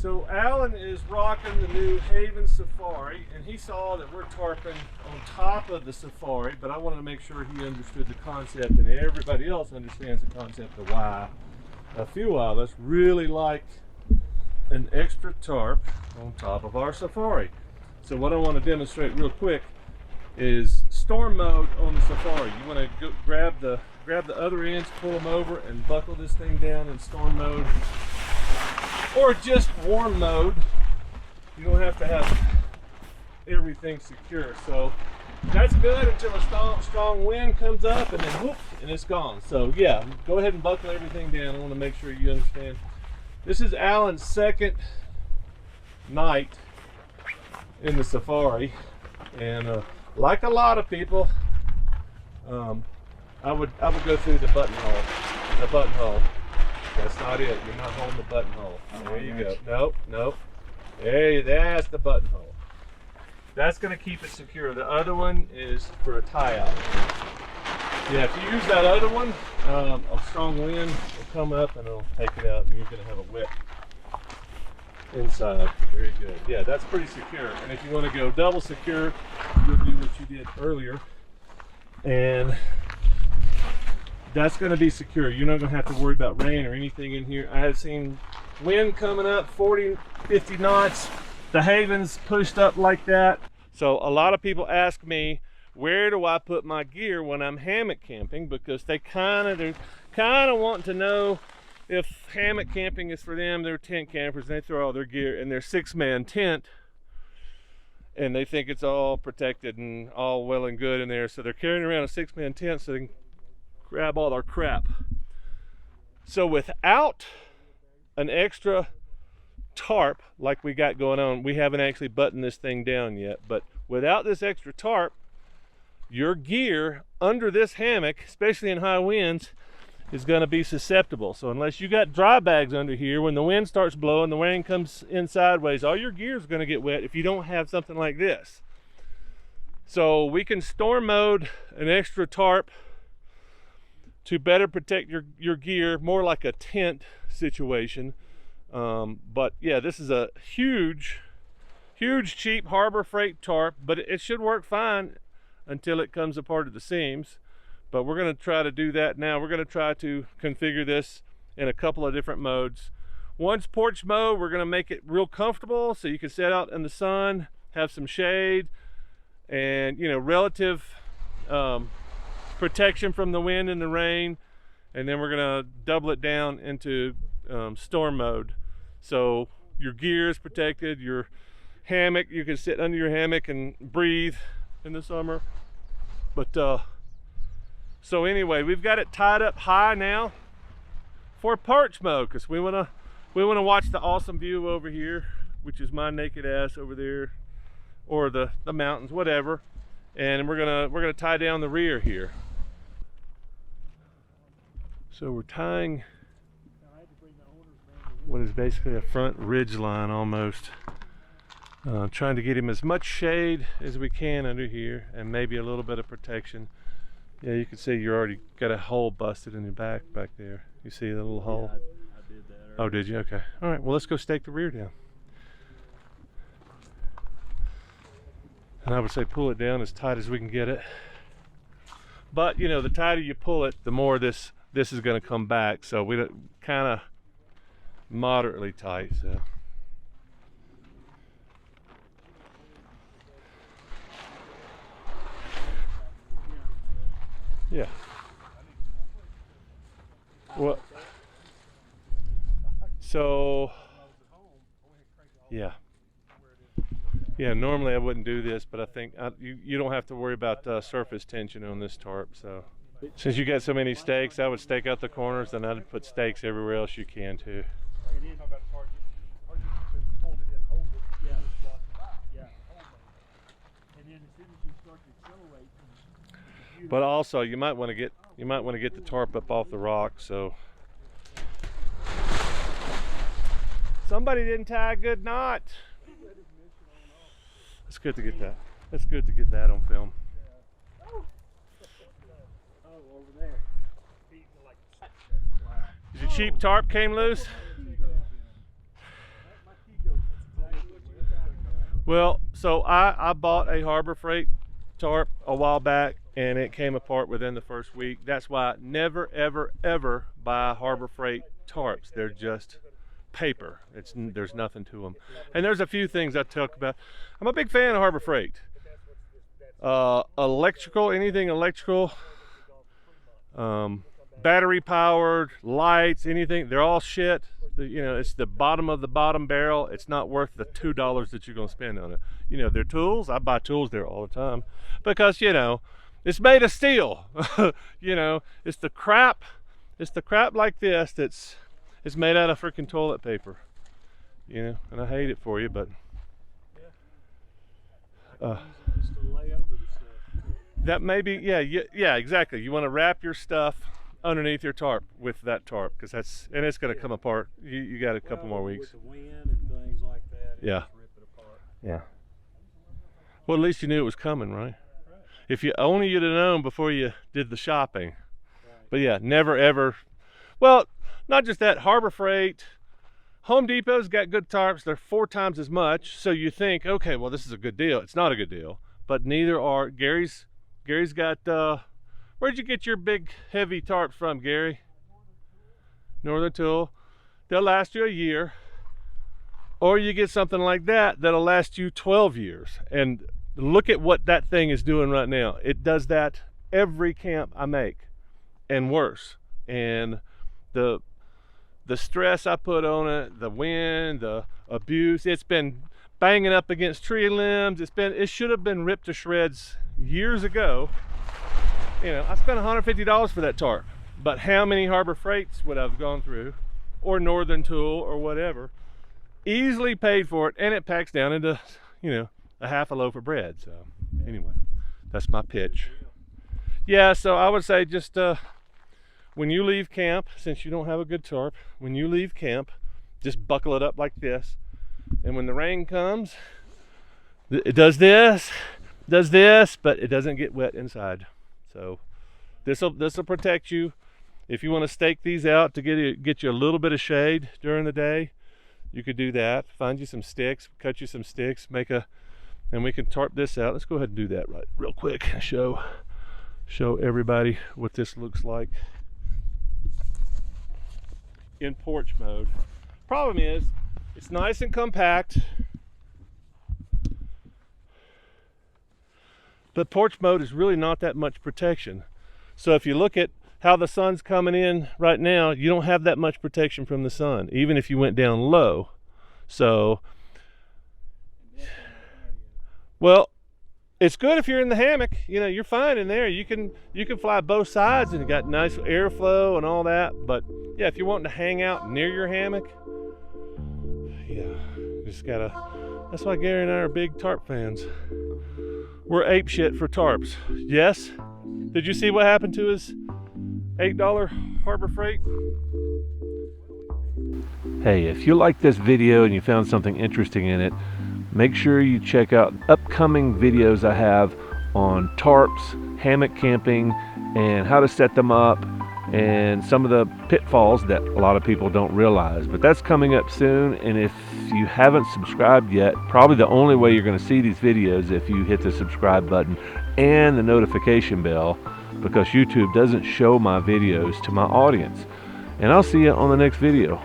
So Allan is rocking the new Haven Safari, and he saw that we're tarping on top of the Safari, but I wanted to make sure he understood the concept and everybody else understands the concept of why a few of us really like an extra tarp on top of our Safari. So what I want to demonstrate real quick is storm mode on the Safari. You want to go grab the other ends, pull them over, and buckle this thing down in storm mode, or just warm mode. You don't have to have everything secure. So that's good until a strong wind comes up, and then whoop, and it's gone. So yeah, go ahead and buckle everything down. I want to make sure you understand. This is Allan's second night in the Safari, and like a lot of people, I would go through the buttonhole. The buttonhole. That's not it. You're not holding the buttonhole. There you go. Nope. That's the buttonhole. That's going to keep it secure. The other one is for a tie-out. Yeah, if you use that other one, a strong wind will come up and it'll take it out, and you're going to have a wet inside. Very good. Yeah, that's pretty secure. And if you want to go double secure, you'll do what you did earlier, and that's going to be secure. You're not going to have to worry about rain or anything in here. I have seen wind coming up 40, 50 knots. The Haven's pushed up like that. So a lot of people ask me, where do I put my gear when I'm hammock camping? Because they're kind of wanting to know if hammock camping is for them. They're tent campers, and they throw all their gear in their 6-man tent, and they think it's all protected and all well and good in there. So they're carrying around a 6-man tent so they can grab all their crap. So without an extra tarp like we got going on, we haven't actually buttoned this thing down yet, but without this extra tarp, your gear under this hammock, especially in high winds, is going to be susceptible. So unless you got dry bags under here, when the wind starts blowing, the rain comes in sideways, all your gear is going to get wet if you don't have something like this. So we can storm mode an extra tarp to better protect your gear, more like a tent situation. But yeah, this is a huge cheap Harbor Freight tarp, but it should work fine until it comes apart at the seams. But we're going to try to do that now. We're going to try to configure this in a couple of different modes. One's porch mode. We're going to make it real comfortable so you can sit out in the sun, have some shade, and relative protection from the wind and the rain. And then we're going to double it down into storm mode. So your gear is protected, your hammock, you can sit under your hammock and breathe in the summer. But so anyway, we've got it tied up high now for porch mode, because we want to watch the awesome view over here, which is my naked ass over there, or the mountains, whatever. And we're gonna tie down the rear here. So we're tying what is basically a front ridge line almost. Trying to get him as much shade as we can under here, and maybe a little bit of protection. Yeah, you can see you already got a hole busted in your back there. You see the little hole? Yeah, I did that earlier. Oh, did you? Okay. All right, well, let's go stake the rear down. And I would say pull it down as tight as we can get it. But, the tighter you pull it, the more this is going to come back. So we kind of moderately tight. So. Yeah. Well, so yeah. Yeah, normally I wouldn't do this, but I think you don't have to worry about surface tension on this tarp. So since you got so many stakes, I would stake out the corners, and I'd put stakes everywhere else you can too. But also, you might want to get the tarp up off the rock. So somebody didn't tie a good knot. It's good to get that. It's good to get that on film. Is your cheap tarp came loose? Well, so I bought a Harbor Freight tarp a while back, and it came apart within the first week. That's why never, ever, ever buy Harbor Freight tarps. They're just paper. There's nothing to them. And there's a few things I talk about. I'm a big fan of Harbor Freight. Electrical, anything electrical, battery powered, lights, anything, they're all shit. You know, it's the bottom of the bottom barrel. It's not worth the $2 that you're going to spend on it. You know, their tools, I buy tools there all the time because, you know, it's made of steel. You know, it's the crap like this it's made out of freaking toilet paper. You know, and I hate it for you, but that may be, yeah, exactly. You want to wrap your stuff underneath your tarp with that tarp, because and it's going to come apart. You got a couple more weeks. With the wind and things like that, yeah, just rip it apart. Yeah. Well, at least you knew it was coming, right? If you only you'd have known before you did the shopping. Right. But yeah, never ever. Well, not just that. Harbor Freight, Home Depot's got good tarps. They're 4 times as much. So you think, okay, well, this is a good deal. It's not a good deal. But neither are Gary's got. Where'd you get your big heavy tarps from, Gary? Northern Tool. They'll last you a year. Or you get something like that that'll last you 12 years. And look at what that thing is doing right now. It does that every camp I make, and worse. And the stress I put on it, the wind, the abuse, it's been banging up against tree limbs. It should have been ripped to shreds years ago. You know, I spent $150 for that tarp, but how many Harbor Freights would I've gone through, or Northern Tool, or whatever? Easily paid for it, and it packs down into, you know, a half a loaf of bread. So anyway, that's my pitch. Yeah, so I would say just when you leave camp, since you don't have a good tarp, when you leave camp, just buckle it up like this, and when the rain comes, it does this, but it doesn't get wet inside. So this'll protect you. If you want to stake these out to get you a little bit of shade during the day, you could do that. Find you some sticks, cut you some sticks, and we can tarp this out. Let's go ahead and do that real quick. Show everybody what this looks like in porch mode. Problem is, it's nice and compact, but porch mode is really not that much protection. So if you look at how the sun's coming in right now, you don't have that much protection from the sun, even if you went down low. So, well, it's good if you're in the hammock. You know, you're fine in there. You can fly both sides, and you got nice airflow and all that. But yeah, if you're wanting to hang out near your hammock, yeah, just gotta. That's why Gary and I are big tarp fans. We're ape shit for tarps. Yes? Did you see what happened to his $8 Harbor Freight? Hey, if you like this video and you found something interesting in it, make sure you check out upcoming videos I have on tarps, hammock camping, and how to set them up, and some of the pitfalls that a lot of people don't realize. But that's coming up soon, and if you haven't subscribed yet, probably the only way you're going to see these videos if you hit the subscribe button and the notification bell, because YouTube doesn't show my videos to my audience. And I'll see you on the next video.